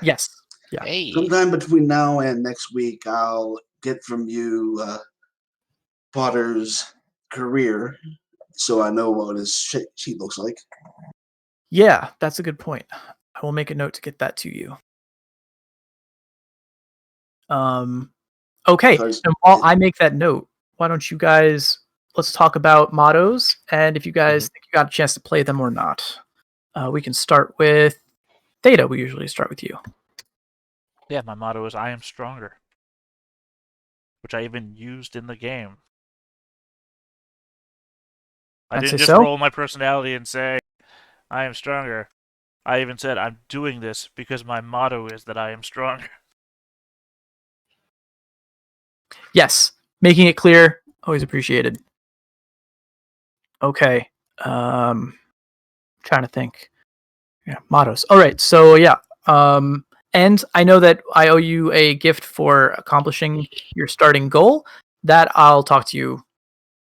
Yes. Yeah. Hey. Sometime between now and next week, I'll get from you Potter's career, so I know what his sheet looks like. Yeah, that's a good point. I will make a note to get that to you. Okay, and while I make that note, why don't you guys, let's talk about mottos, and if you guys think you got a chance to play them or not. We can start with Theta. We usually start with you. Yeah, my motto is I am stronger, which I even used in the game. I didn't just roll my personality and say, I am stronger. I even said, I'm doing this because my motto is that I am stronger. Yes, making it clear, always appreciated. Okay, trying to think. Yeah, mottos. All right, so yeah, and I know that I owe you a gift for accomplishing your starting goal. That I'll talk to you.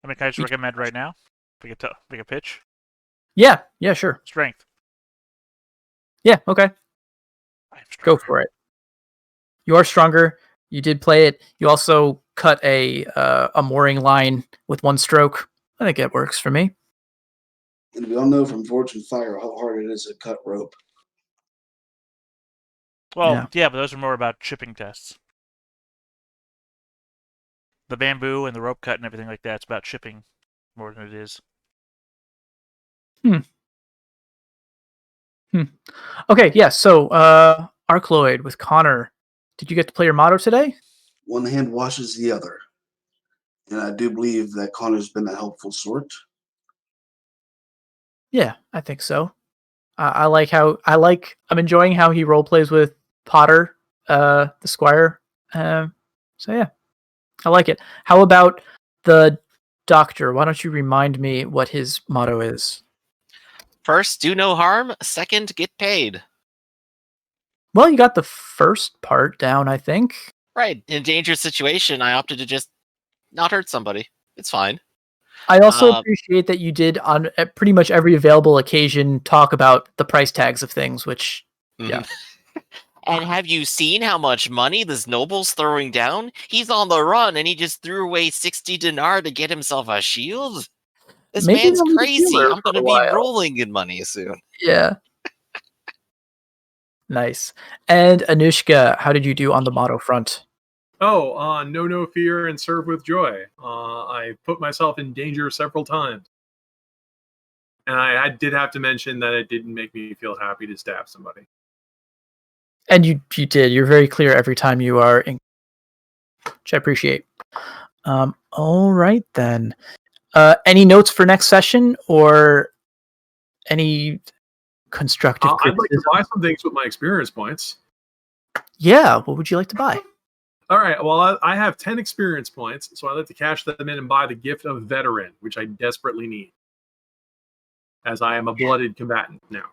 I mean, can I just recommend right now? Pick a pitch? Yeah, sure. Strength. Yeah, okay. Go for it. You are stronger. You did play it. You also cut a mooring line with 1 stroke. I think it works for me. And we all know from Fortune Fire how hard it is to cut rope. Well, yeah, but those are more about chipping tests. The bamboo and the rope cut and everything like that, it's about chipping more than it is. Okay, yeah, so Arcloid with Connor. Did you get to play your motto today? One hand washes the other. And I do believe that Connor's been a helpful sort. Yeah, I think so. I'm enjoying how he role plays with Potter, the Squire. So yeah, I like it. How about the Doctor? Why don't you remind me what his motto is? First, do no harm. Second, get paid. Well, you got the first part down, I think. Right. In a dangerous situation, I opted to just not hurt somebody. It's fine. I also appreciate that you did on pretty much every available occasion talk about the price tags of things, which, yeah. And have you seen how much money this noble's throwing down? He's on the run, and he just threw away 60 dinar to get himself a shield? This man's crazy. I'm going to be rolling in money soon. Yeah. Nice. And Anushka, how did you do on the motto front? Oh, know no fear and serve with joy. I put myself in danger several times. And I did have to mention that it didn't make me feel happy to stab somebody. And you did. You're very clear every time you are, which I appreciate. All right, then. Any notes for next session or any constructive I'd like to criticism? buy some things with my experience points. Yeah, what would you like to buy? All right, well, I have 10 experience points, so I'd like to cash them in and buy the gift of veteran, which I desperately need, as I am a blooded combatant now.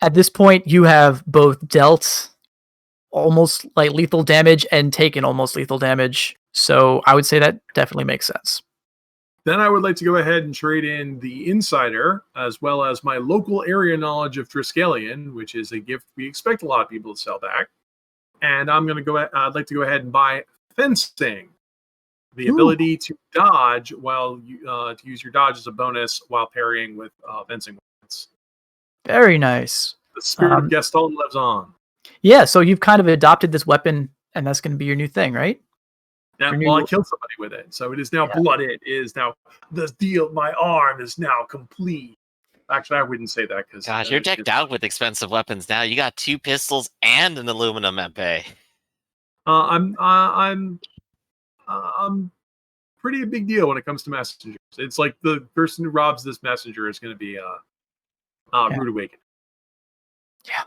At this point, you have both dealt almost like lethal damage and taken almost lethal damage, so I would say that definitely makes sense. Then I would like to go ahead and trade in the Insider, as well as my local area knowledge of Triskellion, which is a gift we expect a lot of people to sell back. And I'm going to go. I'd like to go ahead and buy fencing, the ability to dodge while to use your dodge as a bonus while parrying with fencing weapons. Very nice. The spirit of Gaston lives on. Yeah, so you've kind of adopted this weapon, and that's going to be your new thing, right? Yeah, well, I killed somebody with it, so it is now blooded. It is now the deal. My arm is now complete. Actually, I wouldn't say that because gosh, you're decked out with expensive weapons now. You got 2 pistols and an aluminum epee. I'm pretty a big deal when it comes to messengers. It's like the person who robs this messenger is going to be rude awakening. Yeah.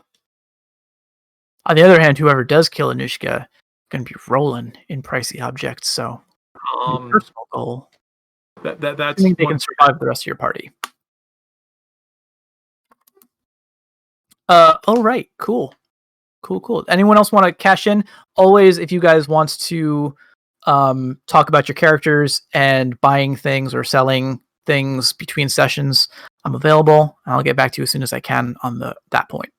On the other hand, whoever does kill Anushka going to be rolling in pricey objects. So, personal goal. That's I think they can survive the rest of your party. All right, cool. Anyone else want to cash in? Always, if you guys want to talk about your characters and buying things or selling things between sessions, I'm available. I'll get back to you as soon as I can on that point.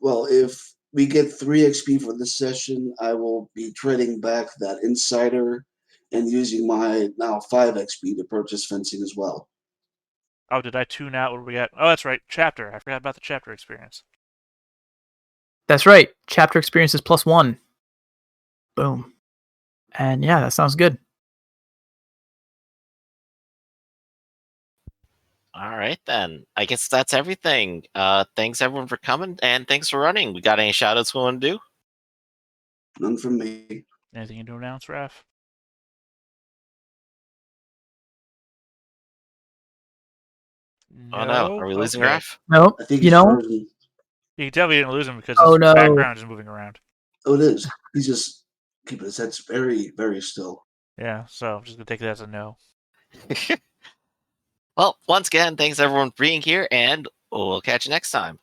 Well, if we get 3 XP for this session, I will be trading back that Insider and using my now 5 XP to purchase fencing as well. Oh, did I tune out? What do we got? Oh, that's right. Chapter. I forgot about the chapter experience. That's right. Chapter experience is +1. Boom. And yeah, that sounds good. All right, then. I guess that's everything. Thanks, everyone, for coming, and thanks for running. We got any shout-outs we want to do? None from me. Anything you to announce, Raph? Oh, no. Are we losing Raph? No, I think he's frozen. You definitely didn't lose him because his background is moving around. Oh, it is. He's just keeping his head very, very still. Yeah, so I'm just going to take that as a no. Well, once again, thanks everyone for being here, and we'll catch you next time.